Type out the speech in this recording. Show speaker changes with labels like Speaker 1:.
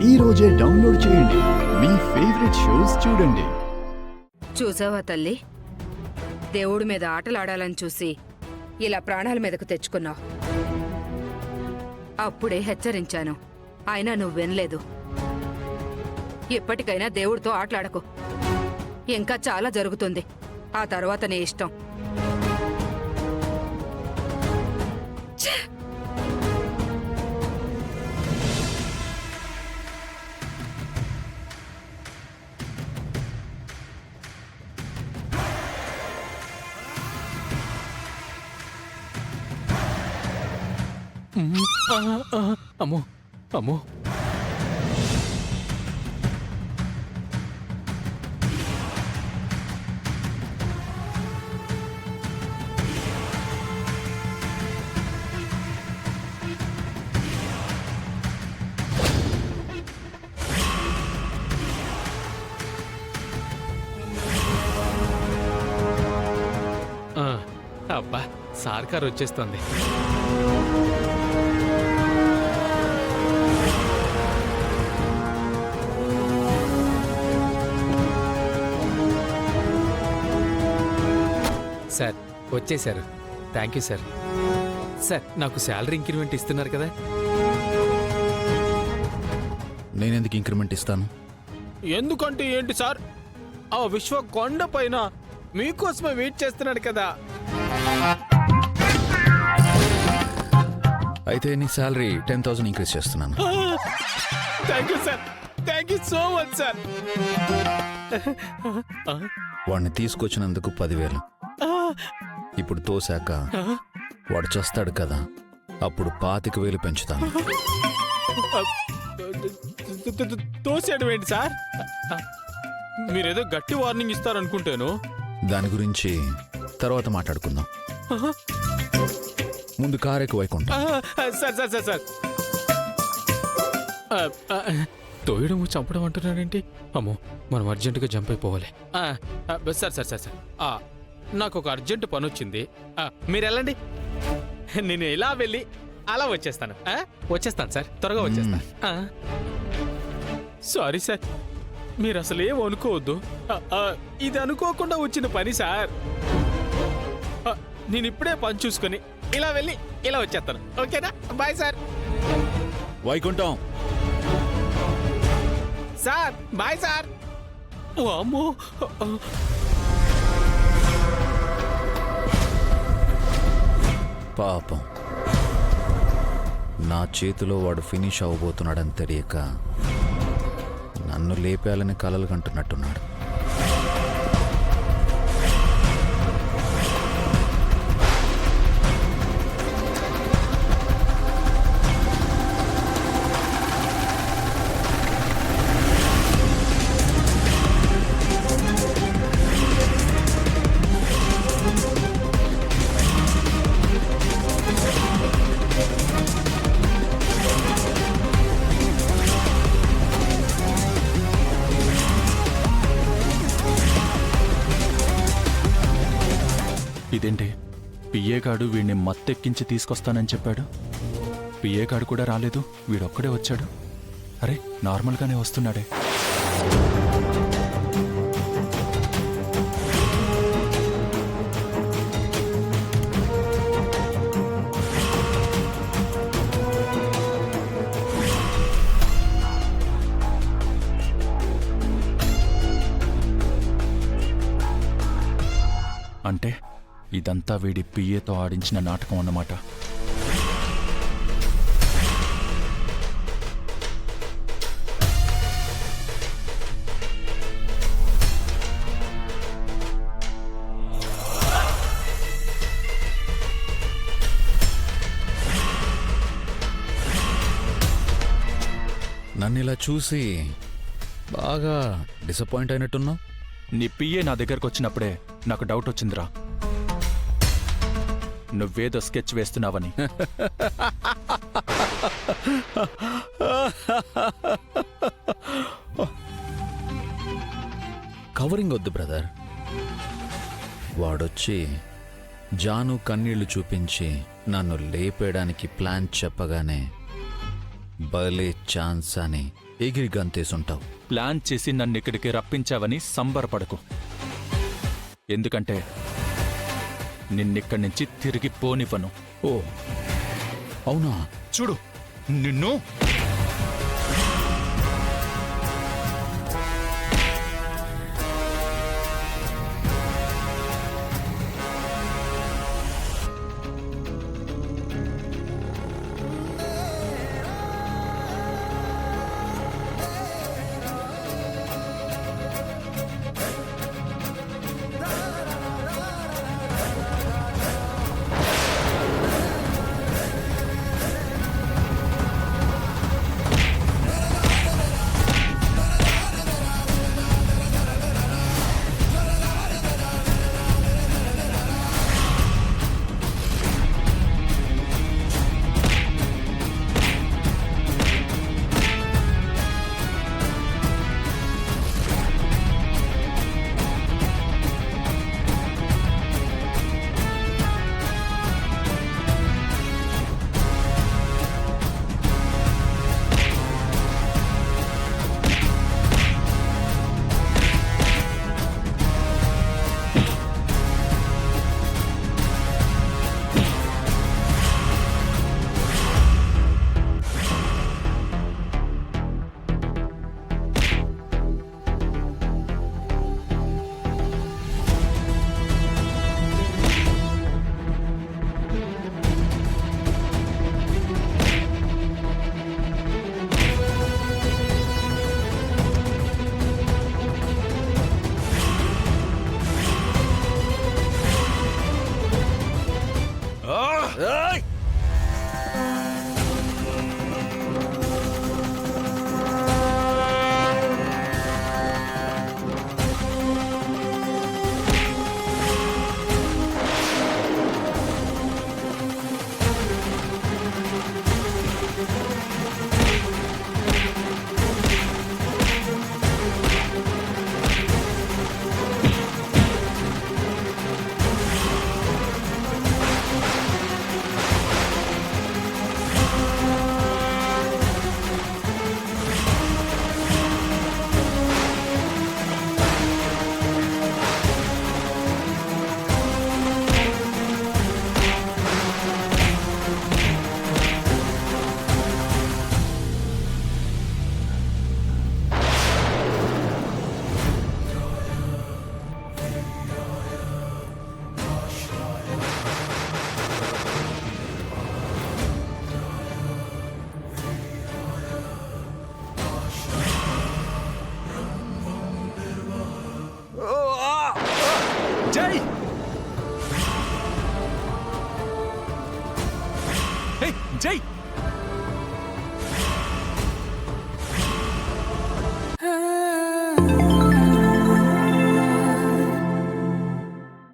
Speaker 1: ఈ రోజే డౌన్లోడ్ చేయండి. మీ ఫేవరెట్ షోస్ చూడండి.
Speaker 2: చూసావా తల్లి, దేవుడి మీద ఆటలాడాలని చూసి ఇలా ప్రాణాల మీదకు తెచ్చుకున్నావు. అప్పుడే హెచ్చరించాను, అయినా నువ్వు వినలేదు. ఇప్పటికైనా దేవుడితో ఆటలాడకు. ఇంకా చాలా జరుగుతుంది, ఆ తర్వాత నీ ఇష్టం.
Speaker 3: అమ్మో అమ్మో, అబ్బా సార్ కారు వచ్చేస్తుంది. సార్ వచ్చేసారు. Thank you sir. సార్ నాకు శాలరీ ఇంక్రిమెంట్ ఇస్తున్నారు కదా?
Speaker 1: నేనెందుకు ఇంక్రిమెంట్ ఇస్తాను?
Speaker 3: ఎందుకంటే ఏంటి సార్, ఆ విశ్వ కొండ పైన మీకోసమే వెయిట్ చేస్తున్నాడు కదా.
Speaker 1: అయితే నీ శాలరీ 10,000 ఇంక్రీజ్ చేస్తున్నాను.
Speaker 3: Thank you sir, thank you so much sir.
Speaker 1: వాడిని తీసుకొచ్చినందుకు 10,000. ఇప్పుడు తోశాక వాడు చేస్తాడు కదా, అప్పుడు 25,000 పెంచుతాను.
Speaker 3: తోసేయడం ఏంటి సార్? మీరేదో గట్టి వార్నింగ్ ఇస్తారనుకుంటాను.
Speaker 1: దాని గురించి తర్వాత మాట్లాడుకుందాం. ముందు కారు ఎక్కువ Vaikuntham.
Speaker 3: Sir sir sir sir, తోయడం చంపడం అంటున్నాడేంటి? అమ్మో, మనం అర్జెంటుగా జంప్ అయిపోవాలి. సార్ సార్ సార్ సార్, నాకు ఒక అర్జెంటు పని వచ్చింది. మీరు వెళ్ళండి, నేను ఇలా వెళ్ళి అలా వచ్చేస్తాను. వచ్చేస్తాను సార్, త్వరగా వచ్చేస్తాను. సారీ సార్, మీరు అసలు ఏం అనుకోవద్దు. ఇది అనుకోకుండా వచ్చిన పని సార్. నేను ఇప్పుడే పని చూసుకొని ఇలా వెళ్ళి ఇలా వచ్చేస్తాను. ఓకేనా? Bye sir.
Speaker 1: Vaikuntham
Speaker 3: sir, bye sir. ఓ అమ్మో,
Speaker 1: పాపం, నా చేతిలో వాడు ఫినిష్ అవ్వబోతున్నాడని తెలియక నన్ను లేపేయాలని కలలు కంటున్నట్టున్నాడు.
Speaker 4: ఇదేంటి, పిఏ గాడు వీడిని మత్తెక్కించి తీసుకొస్తానని చెప్పాడు. పిఏ గాడు కూడా రాలేదు, వీడొక్కడే వచ్చాడు. అరే, నార్మల్గానే వస్తున్నాడే. అంటే ఇదంతా వీడి పిఏతో ఆడించిన నాటకం అన్నమాట.
Speaker 1: నన్ను ఇలా చూసి బాగా డిసప్పాయింట్ అయినట్టున్నావు.
Speaker 4: నీ పిఏ నా దగ్గరకు వచ్చినప్పుడే నాకు డౌట్ వచ్చిందిరా, నువ్వేదో స్కెచ్ వేస్తున్నావని.
Speaker 1: కవరింగ్ వద్దు బ్రదర్. వాడొచ్చి జాను కన్నీళ్లు చూపించి నన్ను లేపేయడానికి ప్లాన్ చెప్పగానే భలే ఛాన్స్ అని ఎగిరి గంతేసుంటావు.
Speaker 4: ప్లాన్ చేసి నన్ను ఇక్కడికి రప్పించావని సంబరపడకు. ఎందుకంటే నిన్నిక్కడి నుంచి తిరిగి పోనివ్వను.
Speaker 1: ఓ అవునా?
Speaker 4: చూడు నిన్ను. జై! జై